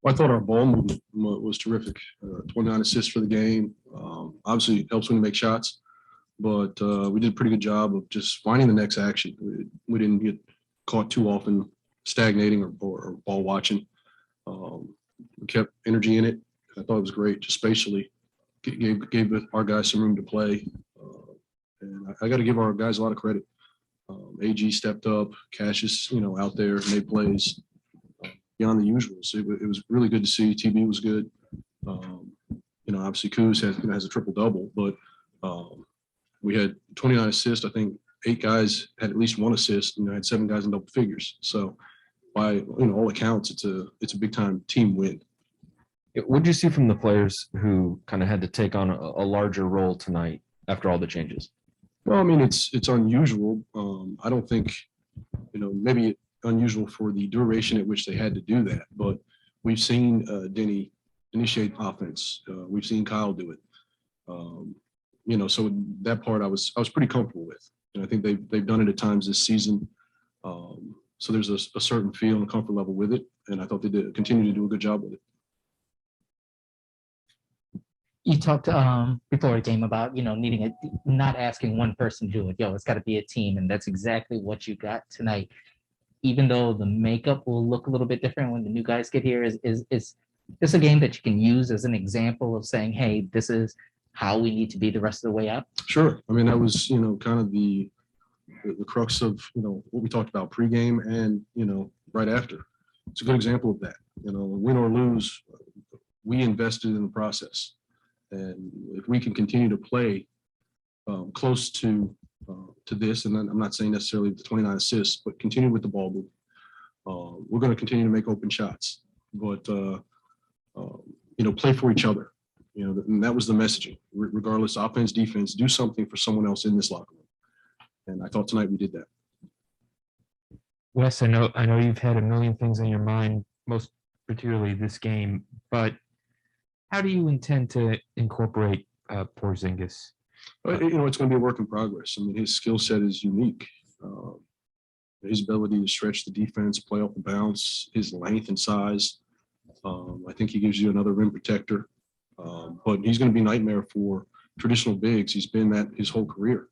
Well, I thought our ball movement was terrific. 29 assists for the game. Obviously, it helps when you make shots, but we did a pretty good job of just finding the next action. We didn't get caught too often stagnating or ball watching. We kept energy in it. I thought it was great, just spatially. Gave our guys some room to play. And I got to give our guys a lot of credit. AG stepped up. Cassius, out there, made plays beyond the usual. So it was really good to see. TB was good. Obviously Kuz has a triple double, but we had 29 assists. I think 8 guys had at least 1 assist. Had 7 guys in double figures. So by all accounts, it's a big time team win. What did you see from the players who kind of had to take on a larger role tonight after all the changes? Well, I mean, it's unusual. I don't think, maybe unusual for the duration at which they had to do that. But we've seen Denny initiate offense. We've seen Kyle do it. So that part I was pretty comfortable with. I think they've done it at times this season. So there's a certain feel and comfort level with it, and I thought they did continue to do a good job with it. You talked before the game about needing not asking one person to do it. It's got to be a team, and that's exactly what you got tonight. Even though the makeup will look a little bit different when the new guys get here, is this a game that you can use as an example of saying, hey, this is how we need to be the rest of the way out? Sure. I mean, that was kind of the crux of what we talked about pregame and right after. It's a good example of that. Win or lose, we invested in the process. And if we can continue to play close to this, and I'm not saying necessarily the 29 assists, but continue with the ball move, we're going to continue to make open shots. But play for each other. And that was the messaging. Regardless, offense, defense, do something for someone else in this locker room. And I thought tonight we did that. Wes, I know you've had a million things on your mind, most particularly this game, but how do you intend to incorporate Porzingis? It's going to be a work in progress. I mean, his skill set is unique. His ability to stretch the defense, play off the bounce, his length and size. I think he gives you another rim protector. But he's going to be a nightmare for traditional bigs. He's been that his whole career.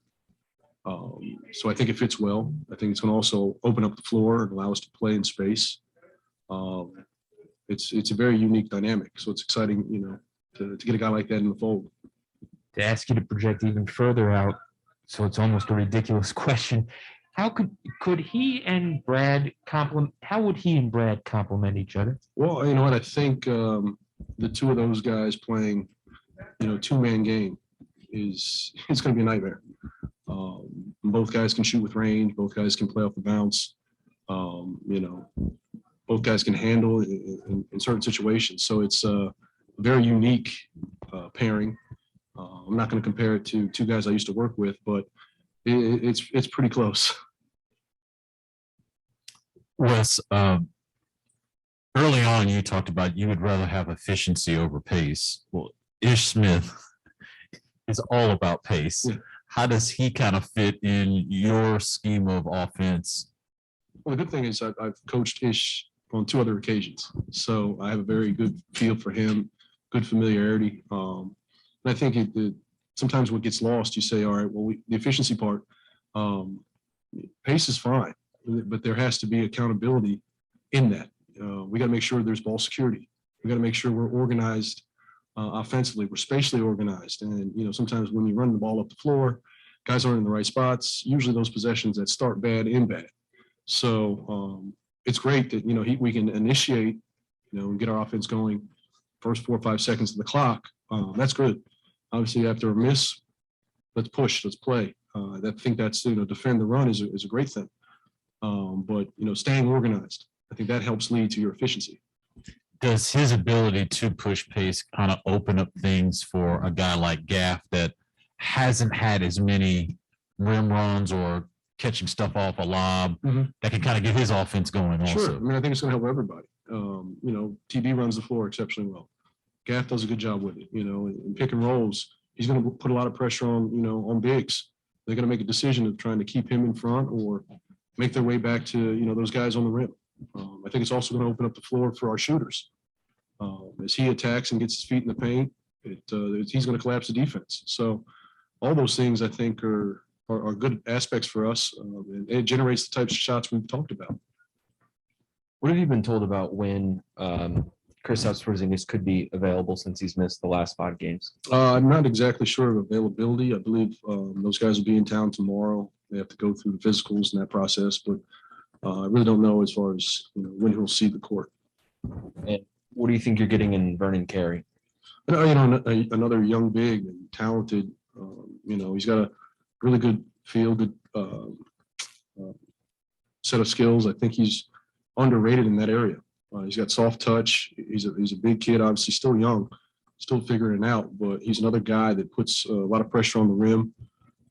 So I think it fits well. I think it's going to also open up the floor and allow us to play in space. It's a very unique dynamic. So it's exciting, to get a guy like that in the fold. To ask you to project even further out, so it's almost a ridiculous question. How could he and Brad complement? How would he and Brad complement each other? Well, you know what? I think the two of those guys playing, two-man game it's going to be a nightmare. Both guys can shoot with range. Both guys can play off the bounce. Both guys can handle in certain situations. So it's a very unique pairing. I'm not going to compare it to 2 guys I used to work with, but it's pretty close. Wes, early on you talked about you would rather have efficiency over pace. Well, Ish Smith is all about pace. Yeah. How does he kind of fit in your scheme of offense? Well, the good thing is I've coached Ish on 2 other occasions, so I have a very good feel for him, good familiarity. And I think sometimes what gets lost, you say, all right, well, the efficiency part, pace is fine, but there has to be accountability in that. We got to make sure there's ball security. We got to make sure we're organized offensively. We're spatially organized. And, sometimes when you run the ball up the floor, guys aren't in the right spots. Usually those possessions that start bad end bad. So it's great that, we can initiate, and get our offense going first 4 or 5 seconds of the clock. That's good. Obviously, after a miss, let's push, let's play. I think that's, defend the run is a great thing. But, staying organized, I think that helps lead to your efficiency. Does his ability to push pace kind of open up things for a guy like Gaff that hasn't had as many rim runs or catching stuff off a lob that can kind of get his offense going also? Sure. I mean, I think it's going to help everybody. TB runs the floor exceptionally well. Gaff does a good job with it. In pick and rolls, he's going to put a lot of pressure on, on bigs. They're going to make a decision of trying to keep him in front or make their way back to, those guys on the rim. I think it's also going to open up the floor for our shooters. As he attacks and gets his feet in the paint, he's going to collapse the defense. So all those things I think are good aspects for us. And it generates the types of shots we've talked about. What have you been told about when Kristaps Porzingis could be available since he's missed the last 5 games? I'm not exactly sure of availability. I believe those guys will be in town tomorrow. They have to go through the physicals and that process, but I really don't know as far as when he'll see the court. And what do you think you're getting in Vernon Carey? Another young, big, and talented. He's got a really good feel, good set of skills. I think he's underrated in that area. He's got soft touch. He's a big kid, obviously still young, still figuring it out. But he's another guy that puts a lot of pressure on the rim.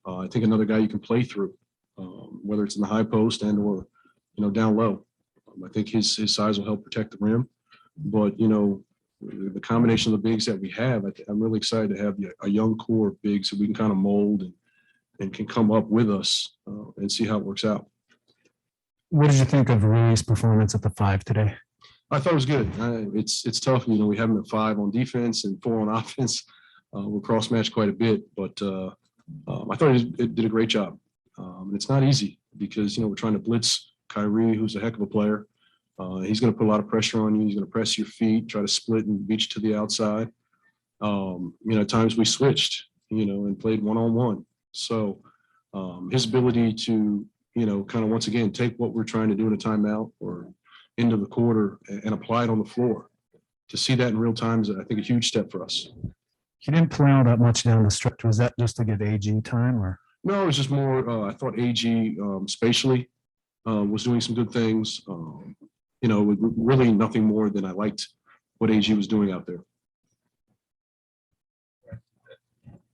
I think another guy you can play through, whether it's in the high post and or down low. I think his size will help protect the rim. But the combination of the bigs that we have, I'm really excited to have a young core of bigs that we can kind of mold and can come up with us and see how it works out. What did you think of Rui's performance at the 5 today? I thought it was good. It's tough. We have him at 5 on defense and 4 on offense. We'll cross match quite a bit, but I thought it did a great job. And it's not easy because we're trying to blitz Kyrie, who's a heck of a player. He's going to put a lot of pressure on you. He's going to press your feet, try to split and beat you to the outside. At times we switched, and played one-on-one. So his ability to, kind of once again, take what we're trying to do in a timeout or into the quarter and apply it on the floor. To see that in real time is, I think, a huge step for us. He didn't play all that much down the stretch. Was that just to give AG time, or? No, it was just more. I thought AG spatially was doing some good things. Really nothing more than I liked what AG was doing out there.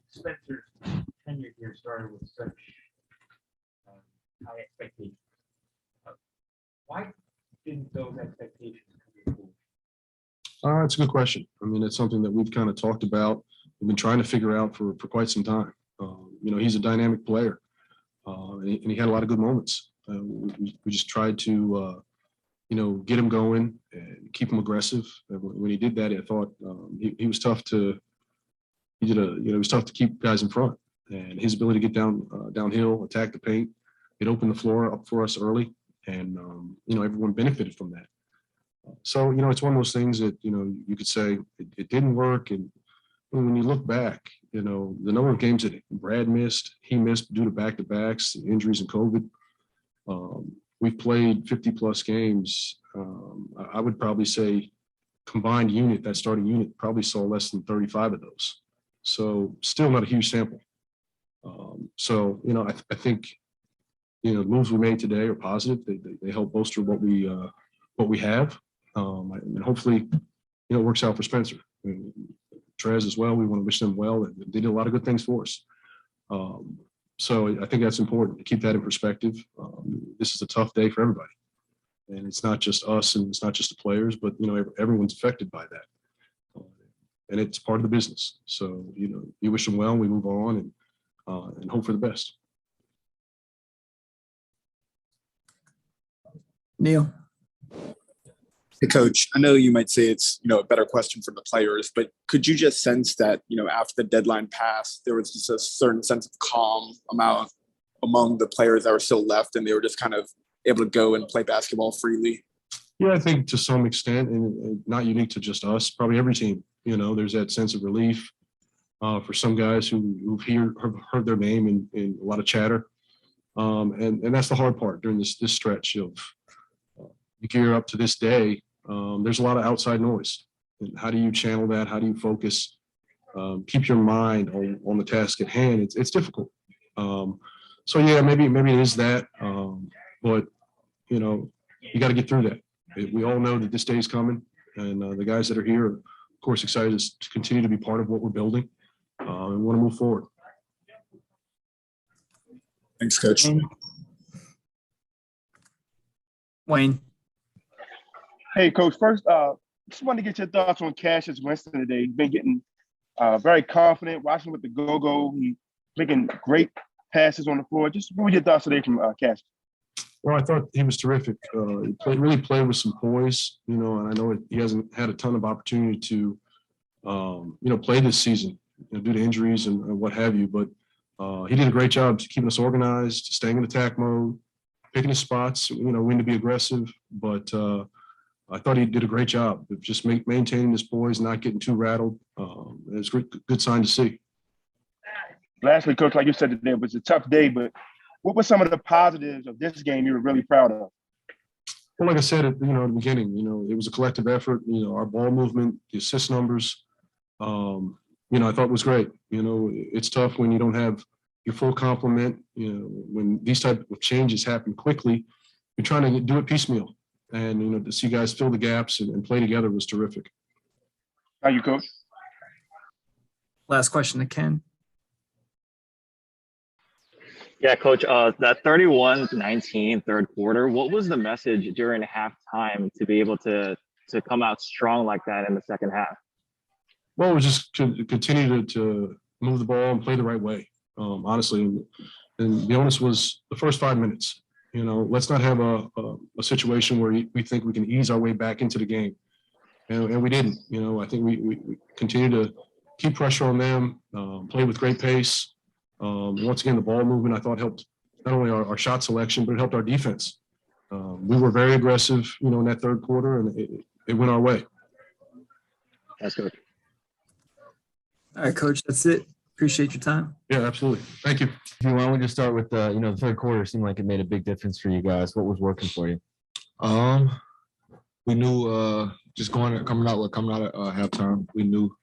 Spencer's tenure here started with such high expectations. Why didn't those expectations come true? That's a good question. I mean, it's something that we've kind of talked about. We've been trying to figure out for quite some time. He's a dynamic player, and he had a lot of good moments. We just tried to, get him going and keep him aggressive. And when he did that, I thought he was tough to. He was tough to keep guys in front, and his ability to get downhill, attack the paint, it opened the floor up for us early, and everyone benefited from that. So it's one of those things that you could say it didn't work, and when you look back, the number of games that Brad missed, he missed due to back-to-backs, injuries, and COVID. We've played 50-plus games. I would probably say combined unit, that starting unit, probably saw less than 35 of those. So still not a huge sample. I think the moves we made today are positive. They help bolster what we have, and hopefully it works out for Spencer. Trez as well. We want to wish them well. They did a lot of good things for us. So I think that's important to keep that in perspective. This is a tough day for everybody, and it's not just us and it's not just the players, but everyone's affected by that, and it's part of the business. So you wish them well, and we move on and hope for the best. Neil. Hey, Coach, I know you might say it's, a better question for the players, but could you just sense that, after the deadline passed, there was just a certain sense of calm among the players that were still left, and they were just kind of able to go and play basketball freely? Yeah, I think to some extent, and not unique to just us, probably every team, there's that sense of relief for some guys who've heard their name in a lot of chatter. And that's the hard part during this stretch of you gear up to this day. There's a lot of outside noise. And how do you channel that? How do you focus? Keep your mind on the task at hand. It's difficult. So yeah, maybe it is that. But you got to get through that. We all know that this day is coming, and the guys that are here are, of course, excited to continue to be part of what we're building and want to move forward. Thanks, Coach. Wayne. Hey, Coach. First, just wanted to get your thoughts on Cassius Winston today. He's been getting very confident, watching with the go-go. He's making great passes on the floor. Just what were your thoughts today from Cassius? Well, I thought he was terrific. He really played with some poise, and I know he hasn't had a ton of opportunity to, play this season, due to injuries and what have you. But he did a great job keeping us organized, staying in attack mode, picking his spots, when to be aggressive. But I thought he did a great job of just maintaining his poise, not getting too rattled. It's a good sign to see. Lastly, Coach, like you said today, it was a tough day, but what were some of the positives of this game you were really proud of? Well, like I said, at the beginning, it was a collective effort. Our ball movement, the assist numbers, I thought was great. It's tough when you don't have your full complement. When these type of changes happen quickly, you're trying to do it piecemeal. And, to see guys fill the gaps and play together was terrific. Thank you, Coach. Last question to Ken. Yeah, Coach, that 31-19 third quarter, what was the message during halftime to be able to come out strong like that in the second half? Well, it was just to continue to move the ball and play the right way, honestly. And the onus was the first 5 minutes. Let's not have a situation where we think we can ease our way back into the game. And we didn't. I think we continue to keep pressure on them, play with great pace. Once again, the ball movement I thought helped not only our shot selection, but it helped our defense. We were very aggressive, in that third quarter, and it went our way. That's good. All right, Coach, that's it. Appreciate your time. Yeah, absolutely. Thank you. Why don't we just start with the third quarter seemed like it made a big difference for you guys. What was working for you? We knew just coming out of halftime, we knew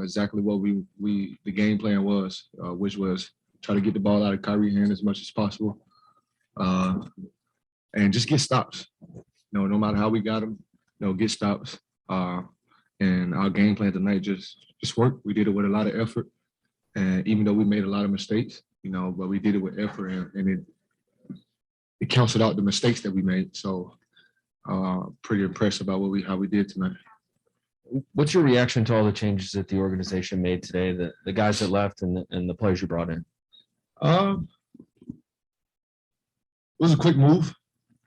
exactly what the game plan was, which was try to get the ball out of Kyrie's hand as much as possible, and just get stops. No matter how we got them, get stops. And our game plan tonight just worked. We did it with a lot of effort, and even though we made a lot of mistakes, but we did it with effort, and it canceled out the mistakes that we made. So, pretty impressed about how we did tonight. What's your reaction to all the changes that the organization made today, the guys that left and the players you brought in? It was a quick move.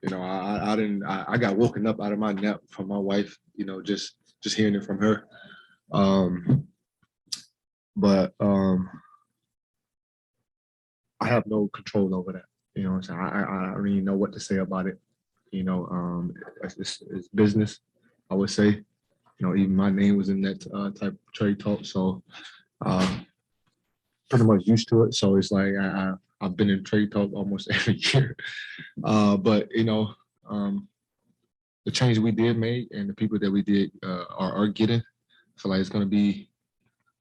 I got woken up out of my nap from my wife, just hearing it from her. But I have no control over that. So I don't even know what to say about it. It's business, I would say. Even my name was in that type of trade talk, so pretty much used to it. So it's like I've been in trade talk almost every year. But the change we did make and the people that we did are getting, I feel like it's going to be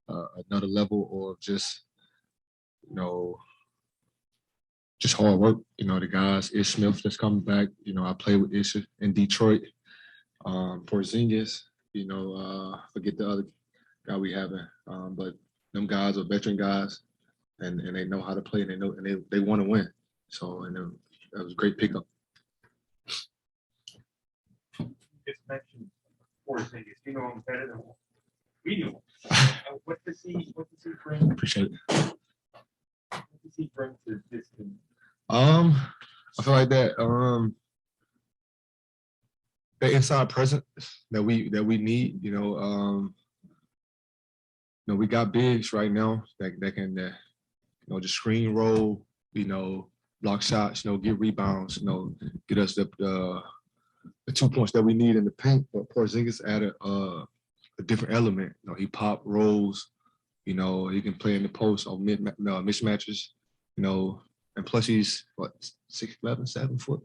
another level of just hard work. The guys, Ish Smith that's coming back. I played with Ish in Detroit. Porzingis. Forget the other guy we having, but them guys are veteran guys, and they know how to play, and they want to win. So, that was a great pickup. Just mentioned Porzingis. You know him better than we do. What does he bring? Appreciate it. What does he bring to this team? I feel like that. The inside presence that we need, we got bigs right now that can, just screen roll, block shots, get rebounds, get us the 2 points that we need in the paint. But Porzingis added a different element. He pop rolls, he can play in the post on mismatches, and plus he's 6'11", 7 foot.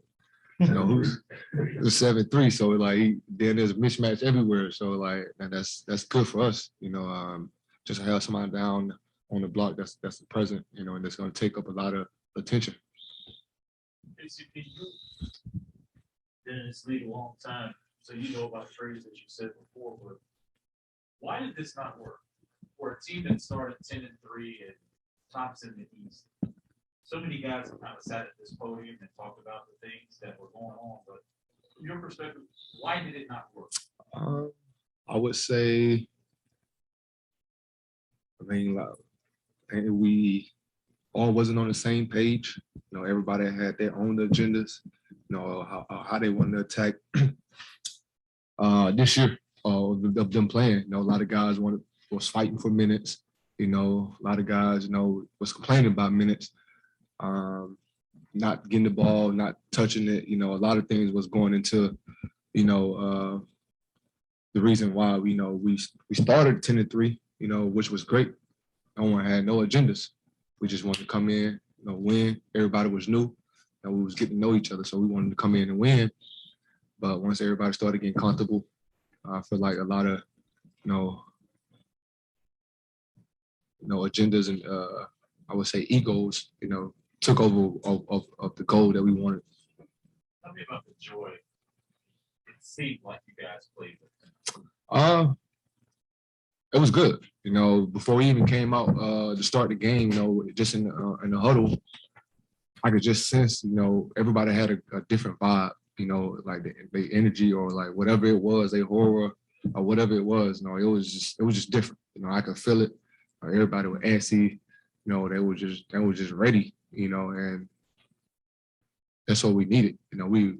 Who's 7'3", so then there's a mismatch everywhere. So and that's good for us. Just to have somebody down on the block that's the present. And that's going to take up a lot of attention. Basically, you've been in this league a long time, so you know about trades that you said before. But why did this not work? For a team that started 10-3 and tops in the East. So many guys have kind of sat at this podium and talked about the things that were going on, but from your perspective, why did it not work? I would say, we all wasn't on the same page. You know, everybody had their own agendas. You know, how they wanted to attack this year of them playing. You know, a lot of guys was fighting for minutes. You know, a lot of guys, you know, was complaining about minutes, not getting the ball, not touching it. You know, a lot of things was going into, you know, the reason why we started 10-3. You know, which was great. No one had no agendas. We just wanted to come in, you know, win. Everybody was new. And we was getting to know each other, so we wanted to come in and win. But once everybody started getting comfortable, I feel like a lot of, you know, agendas and I would say egos, you know, took over of the goal that we wanted. Tell me about the joy. It seemed like you guys played with. It was good. You know, before we even came out to start the game, you know, just in the huddle, I could just sense, you know, everybody had a different vibe. You know, like the energy or like whatever it was, their horror or whatever it was. You know, it was just different. You know, I could feel it. Everybody was antsy. You know, they were just ready. You know, and that's what we needed. You know, we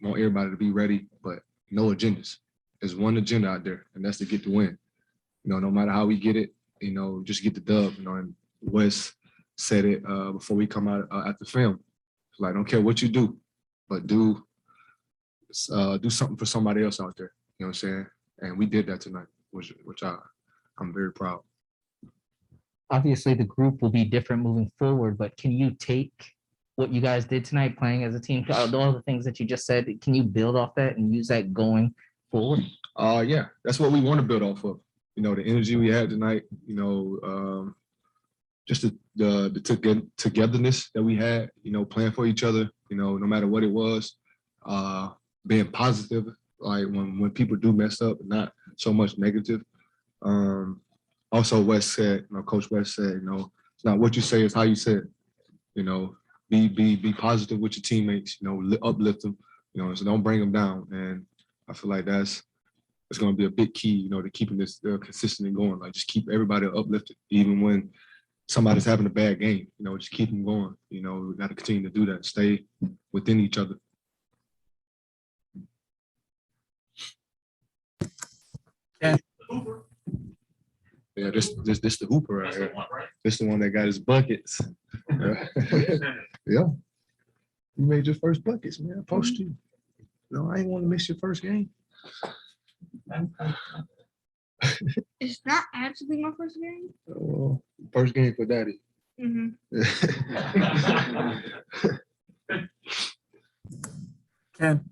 want everybody to be ready, but no agendas. There's one agenda out there, and that's to get the win. You know, no matter how we get it, you know, just get the dub. You know, and Wes said it before we come out at the film. Like, I don't care what you do, but do something for somebody else out there. You know what I'm saying? And we did that tonight, which I'm very proud. Obviously, the group will be different moving forward, but can you take what you guys did tonight playing as a team, all the things that you just said, can you build off that and use that going forward? Yeah, that's what we want to build off of. You know, the energy we had tonight, you know, just the togetherness that we had, you know, playing for each other, you know, no matter what it was, being positive, like when people do mess up, not so much negative. Also, Wes said, you know, Coach Wes said, you know, it's not what you say, it's how you say it. You know, be positive with your teammates, you know, uplift them, you know, so don't bring them down. And I feel like it's going to be a big key, you know, to keeping this consistent and going. Like, just keep everybody uplifted, even when somebody's having a bad game. You know, just keep them going. You know, we got to continue to do that. Stay within each other. Yeah, this the hooper right here. This the one that got his buckets. Yeah. You made your first buckets, man. Post you. No, I ain't want to miss your first game. It's not actually my first game. First game for Daddy. Ken.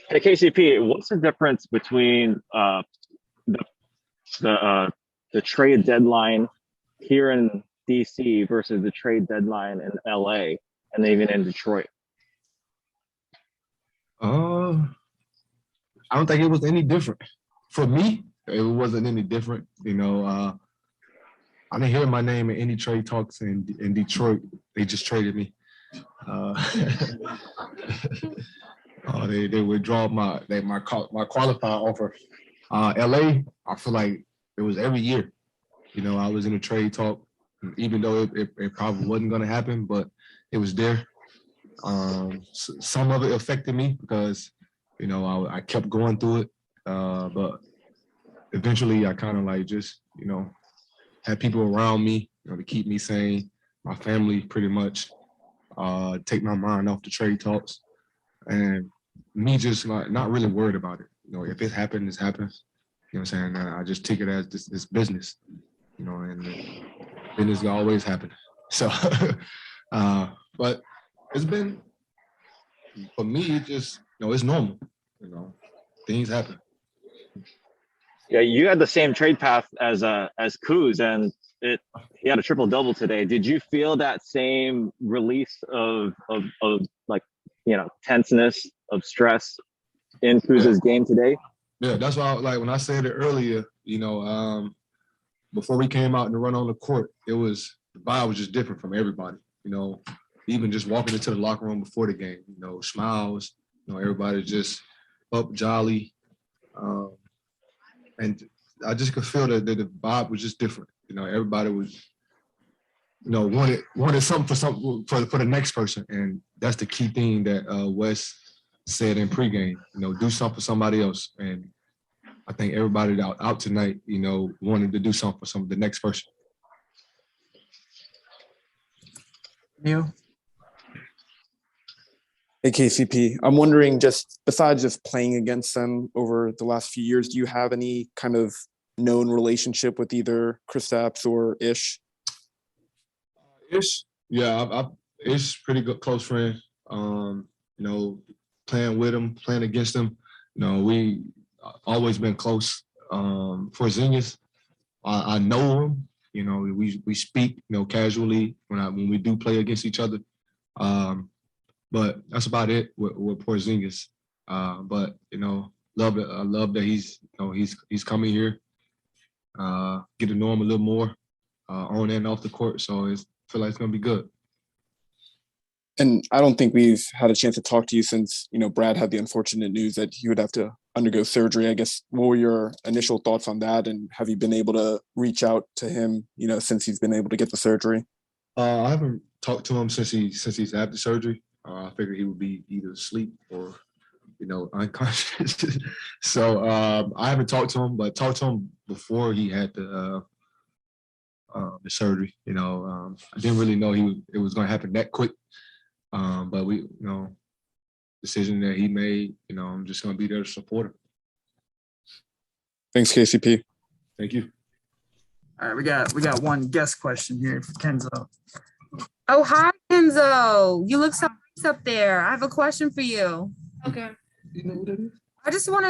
Hey, KCP, what's the difference between the trade deadline here in DC versus the trade deadline in LA and even in Detroit? I don't think it was any different. For me, it wasn't any different. You know, I didn't hear my name in any trade talks in Detroit. They just traded me. They withdraw my qualifying offer. LA, I feel like it was every year. You know, I was in a trade talk, even though it probably wasn't going to happen, but it was there. Some of it affected me because, you know, I kept going through it, but eventually I kind of like just, you know, had people around me, you know, to keep me sane. My family pretty much take my mind off the trade talks, and me just like not really worried about it. You know, if it happens, it happens. You know what I'm saying? I just take it as this business, you know, and business always happen. So, but it's been, for me, it just, you know, it's normal. You know, things happen. Yeah, you had the same trade path as Kuz, and he had a triple double today. Did you feel that same release of like, you know, tenseness, of stress in Kuz's game today? Yeah, that's why, like, when I said it earlier, you know, before we came out and run on the court, the vibe was just different from everybody. You know, even just walking into the locker room before the game, you know, smiles, you know, everybody just up, jolly. And I just could feel that the vibe was just different. everybody was, wanted something for the next person. And that's the key thing that Wes said in pregame, do something for somebody else. And I think everybody out tonight, wanted to do something for the next person. Neil? Hey, KCP, I'm wondering, just besides just playing against them over the last few years, do you have any kind of known relationship with either Kristaps or Ish? Ish, yeah, Ish pretty good close friend. Playing with him, playing against him, we always been close. For Zingas, I know him. We speak, casually when we do play against each other. But that's about it with Porzingis. But love it. I love that he's coming here. Get to know him a little more on and off the court. So I feel like it's gonna be good. And I don't think we've had a chance to talk to you since Brad had the unfortunate news that he would have to undergo surgery. I guess, what were your initial thoughts on that? And have you been able to reach out to him, since he's been able to get the surgery? I haven't talked to him since he's had the surgery. I figured he would be either asleep or, unconscious. So I haven't talked to him, but talked to him before he had the surgery. I didn't really know it was going to happen that quick. But we, decision that he made, I'm just going to be there to support him. Thanks, KCP. Thank you. All right, we got one guest question here for Kenzo. Oh, hi, Kenzo. You look so nice up there. I have a question for you. Okay. You know what it is? I just want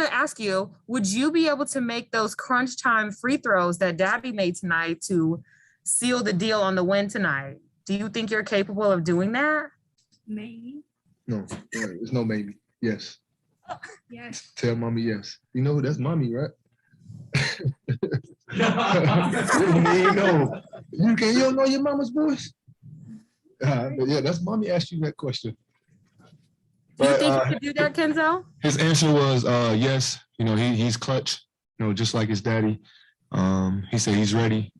to ask you, would you be able to make those crunch time free throws that Daddy made tonight to seal the deal on the win tonight? Do you think you're capable of doing that? Maybe. No, there's no maybe. Yes. Yes. Tell mommy yes. You know that's mommy, right? You don't know your mama's voice? But yeah, that's mommy asked you that question. Do you think you could do that, Kenzo? His answer was yes. He's clutch, just like his daddy. He said he's ready.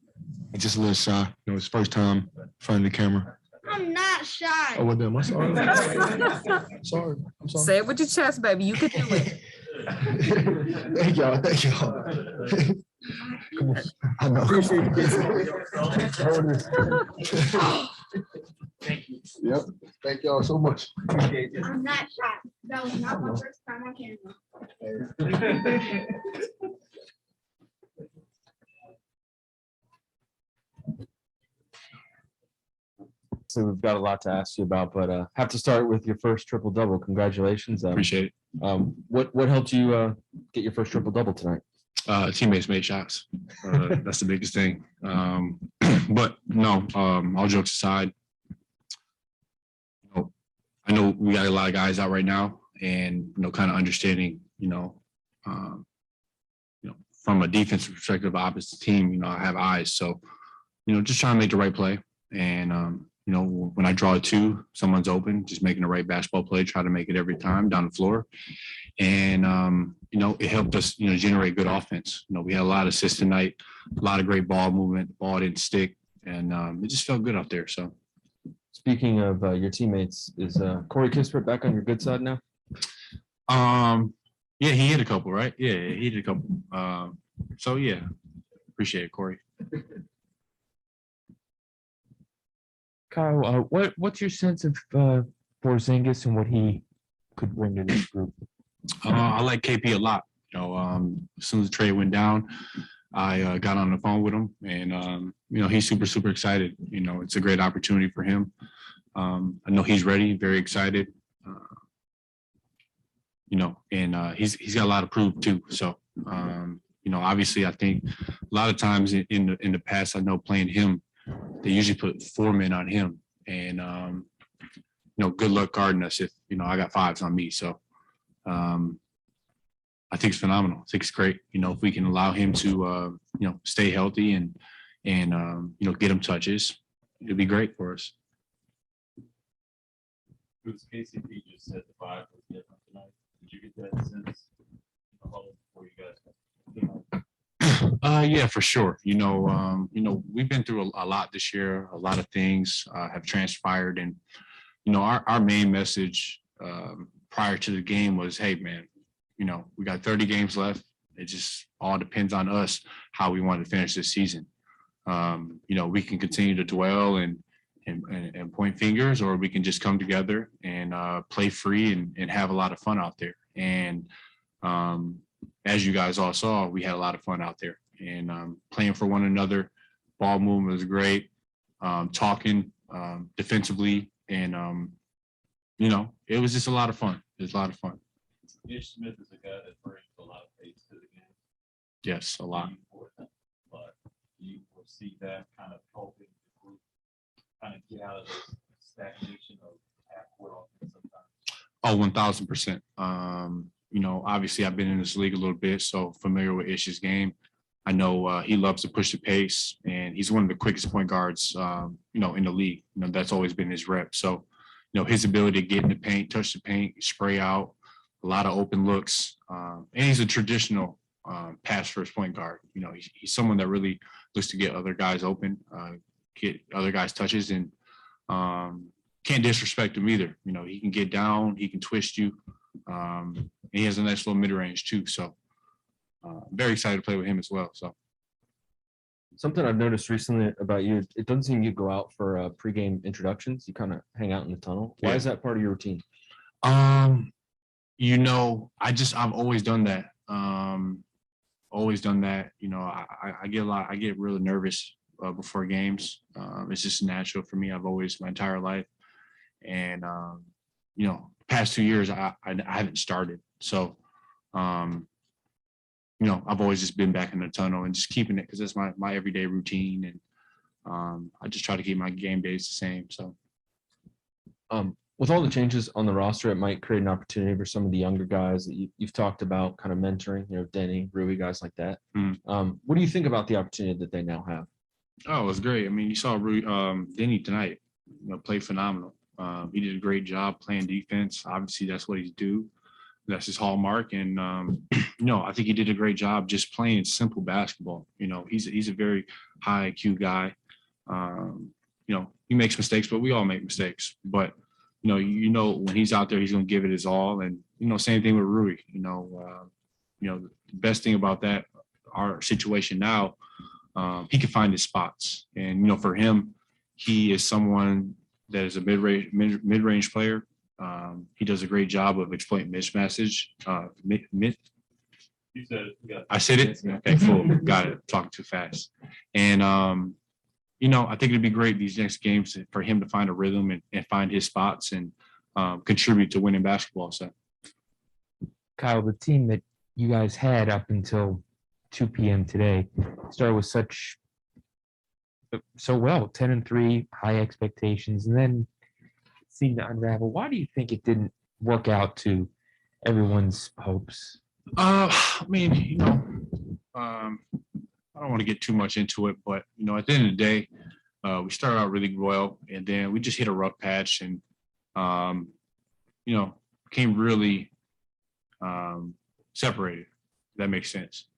He's just a little shy. His first time in front of the camera. I'm not shy. Oh, well, damn, I'm sorry. I'm sorry. Say it with your chest, baby. You could do it. Thank y'all. Come on. I know. Thank you. Yep. Thank y'all so much. I'm not shy. That was not my first time on camera. So we've got a lot to ask you about, but have to start with your first triple double. Congratulations! Appreciate it. What helped you get your first triple double tonight? Teammates made shots. That's the biggest thing. But no, all jokes aside, I know we got a lot of guys out right now, and kind of understanding, from a defensive perspective, opposite team, I have eyes. So, just trying to make the right play, and when I draw a two, someone's open, just making the right basketball play, try to make it every time down the floor. And, it helped us, generate good offense. We had a lot of assists tonight, a lot of great ball movement, the ball didn't stick, and it just felt good out there. So. Speaking of your teammates, is Corey Kisper back on your good side now? Yeah, he hit a couple, right? Yeah, he hit a couple. So, yeah, appreciate it, Corey. Kyle, what's your sense of Porzingis and what he could bring to this group? I like KP a lot. As soon as the trade went down, I got on the phone with him, and he's super, super excited. It's a great opportunity for him. I know he's ready, very excited. And he's got a lot to prove too. So, obviously, I think a lot of times in the past, I know playing him, they usually put 4 men on him, and good luck guarding us if I got fives on me. So, I think it's phenomenal. I think it's great. If we can allow him to stay healthy and get him touches, it'd be great for us. KCP just said the vibe was different tonight. Did you get that sense before you guys? Yeah, for sure. We've been through a lot this year. A lot of things have transpired, and our main message prior to the game was, hey, man, we got 30 games left. It just all depends on us how we want to finish this season. We can continue to dwell and point fingers, or we can just come together and play free and have a lot of fun out there. And as you guys all saw, we had a lot of fun out there and playing for one another. Ball movement was great. Talking defensively, and it was just a lot of fun. It was a lot of fun. Ish Smith is a guy that brings a lot of pace to the game. Yes, a lot. But you will see that kind of helping the group kind of get out of the stagnation of half-court offense sometimes. Oh, 1000%. Obviously I've been in this league a little bit, so familiar with Ish's game. I know he loves to push the pace, and he's one of the quickest point guards, in the league. That's always been his rep. So, his ability to get in the paint, touch the paint, spray out, a lot of open looks. And he's a traditional pass first point guard. He's someone that really looks to get other guys open, get other guys touches, and can't disrespect him either. He can get down, he can twist you. And he has a nice little mid-range too. So very excited to play with him as well. So Something I've noticed recently about you, it doesn't seem you go out for pregame introductions. You kind of hang out in the tunnel. Why is that part of your routine? I've always done that. Always done that. I get really nervous before games. It's just natural for me. I've always, my entire life. And, the past 2 years, I haven't started. So, I've always just been back in the tunnel and just keeping it because that's my everyday routine. And I just try to keep my game days the same. So, with all the changes on the roster, it might create an opportunity for some of the younger guys that you've talked about kind of mentoring, Denny, Rui, guys like that. What do you think about the opportunity that they now have? Oh, it was great. I mean, you saw Denny tonight, played phenomenal. He did a great job playing defense. Obviously, that's what he's due. That's his hallmark. And, I think he did a great job just playing simple basketball. He's a very high IQ guy. He makes mistakes, but we all make mistakes. But, when he's out there, he's going to give it his all. And, same thing with Rui. The best thing about that, our situation now, he can find his spots. And, for him, he is someone that is a mid-range player. He does a great job of exploiting mismatches. You said it. Yeah. I said it? Okay, cool. Got it. Talking too fast. And, I think it'd be great these next games for him to find a rhythm and find his spots and contribute to winning basketball. So, Kyle, the team that you guys had up until 2 p.m. today started with so well, 10-3, high expectations, and then seemed to unravel. Why do you think it didn't work out to everyone's hopes? I don't want to get too much into it, but at the end of the day, we started out really well, and then we just hit a rough patch, and became really separated. If that makes sense.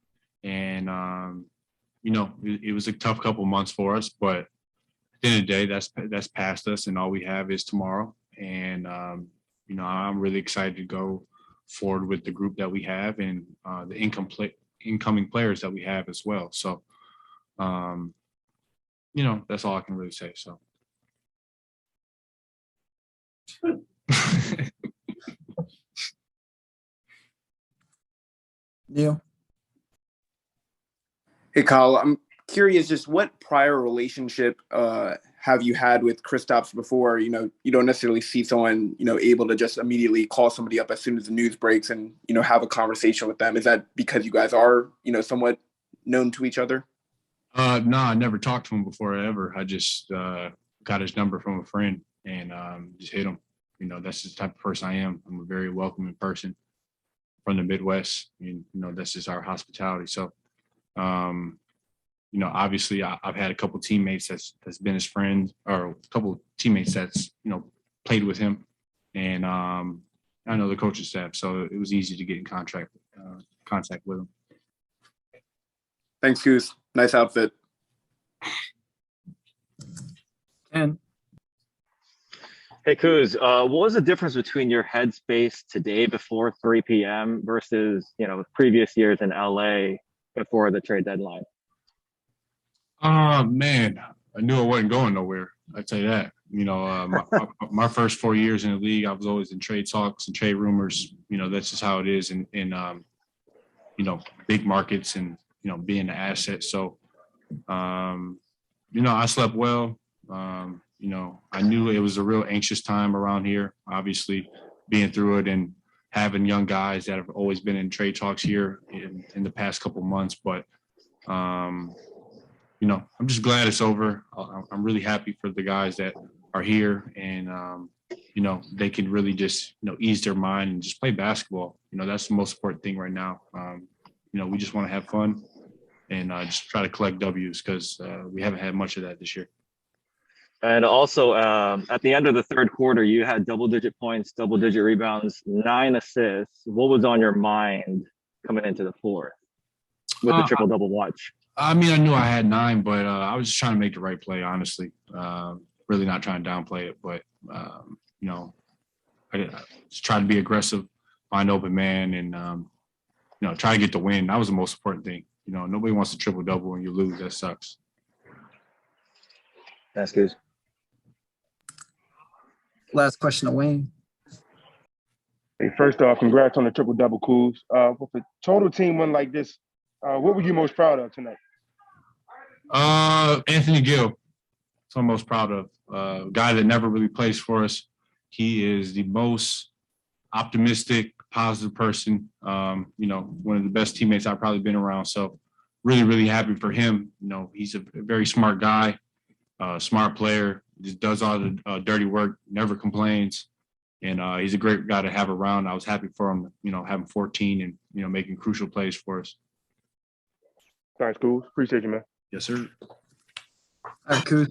And it was a tough couple months for us, but at the end of the day, that's past us, and all we have is tomorrow. And I'm really excited to go forward with the group that we have and the incoming players that we have as well. So, that's all I can really say. So. Neil? Hey, Kyle, I'm curious, just what prior relationship have you had with Kristaps before? You don't necessarily see someone, able to just immediately call somebody up as soon as the news breaks and, have a conversation with them. Is that because you guys are, somewhat known to each other? No, I never talked to him before ever. I just got his number from a friend and just hit him. That's the type of person I am. I'm a very welcoming person from the Midwest. That's just our hospitality. So, obviously I've had a couple of teammates that's been his friend, or a couple of teammates that's, played with him. And I know the coaching staff, so it was easy to get in contact with him. Thanks, Kuz. Nice outfit. And Hey, Kuz, what was the difference between your headspace today before 3 p.m. versus, previous years in LA before the trade deadline? Man, I knew I wasn't going nowhere. I'd say that. My first 4 years in the league, I was always in trade talks and trade rumors. That's just how it is in big markets and, being an asset. So, I slept well. I knew it was a real anxious time around here, obviously being through it and having young guys that have always been in trade talks here in the past couple months. But, I'm just glad it's over. I'm really happy for the guys that are here and, they can really just, ease their mind and just play basketball. That's the most important thing right now. We just want to have fun and just try to collect W's because we haven't had much of that this year. And also, at the end of the third quarter, you had double-digit points, double-digit rebounds, 9 assists. What was on your mind coming into the fourth with the triple-double watch? I mean, I knew I had 9, but I was just trying to make the right play, honestly. Really not trying to downplay it, but, I just tried to be aggressive, find open man, and, try to get the win. That was the most important thing. Nobody wants to triple-double when you lose. That sucks. That's good. last question to Wayne. Hey, first off, congrats on the triple-double, Kuz. With a total team win like this, what were you most proud of tonight? Anthony Gill. That's what I'm most proud of. A guy that never really plays for us. He is the most optimistic, positive person. One of the best teammates I've probably been around. So really, really happy for him. He's a very smart guy, smart player, just does all the dirty work, never complains. And he's a great guy to have around. I was happy for him, having 14 and, making crucial plays for us. Thanks, Kuz. Appreciate you, man. Yes, sir. All right, Kuz.